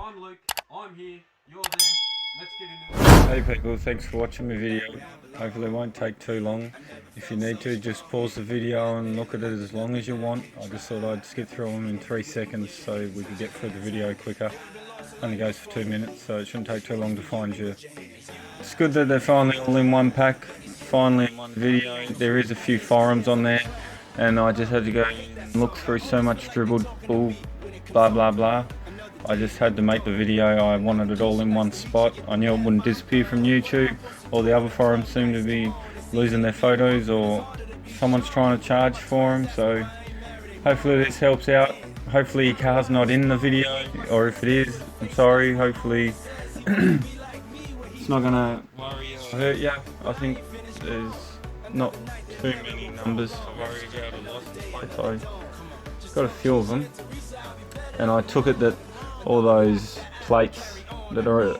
I'm Luke, I'm here, you're there, let's get into it. Hey people, thanks for watching my video. Hopefully it won't take too long. If you need to, just pause the video and look at it as long as you want. I just thought I'd skip through them in 3 seconds so we could get through the video quicker. Only goes for 2 minutes, so it shouldn't take too long to find you. It's good that they're finally all in one pack, finally in one video. There is a few forums on there, and I just had to go and look through so much dribbled bull, blah blah blah. I just had to make the video. I wanted it all in one spot. I knew it wouldn't disappear from YouTube. All the other forums seem to be losing their photos, or someone's trying to charge for them, so hopefully this helps out. Hopefully your car's not in the video, or if it is, I'm sorry. Hopefully it's not gonna worry you or hurt you. I think there's not too many numbers to worry about. I lost the plates. I got a few of them, and I took it that all those plates that are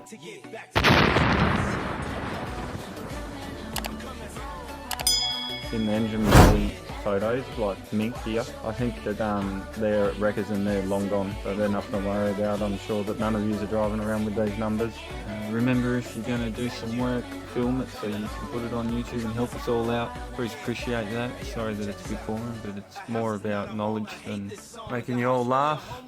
in the engine bay photos, like mink here, I think that they're at wreckers and they're long gone, so they're nothing to worry about. I'm sure that none of you are driving around with these numbers. Remember, if you're going to do some work, film it so you can put it on YouTube and help us all out. Please appreciate that. Sorry that it's a bit boring, but it's more about knowledge than making you all laugh.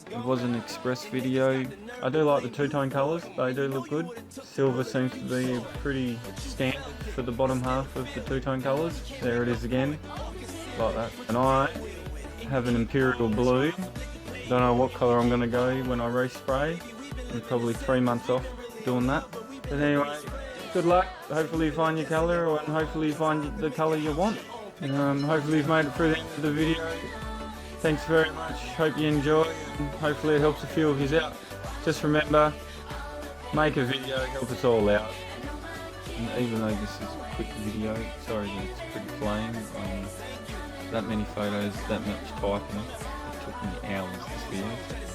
It was an express video. I do like the two-tone colours, they do look good. Silver seems to be pretty standard for the bottom half of the two-tone colours. There it is again, like that. And I have an Imperial Blue. Don't know what colour I'm going to go when I respray. I'm probably 3 months off doing that. But anyway, good luck. Hopefully you find your colour, and hopefully you find the colour you want. Hopefully you've made it through the end of the video. Thanks very much. Hope you enjoy, and hopefully it helps a few of you out. Just remember, make a video, help us all out. And even though this is a quick video, sorry that it's pretty plain. That many photos, that much typing, it took me hours this video.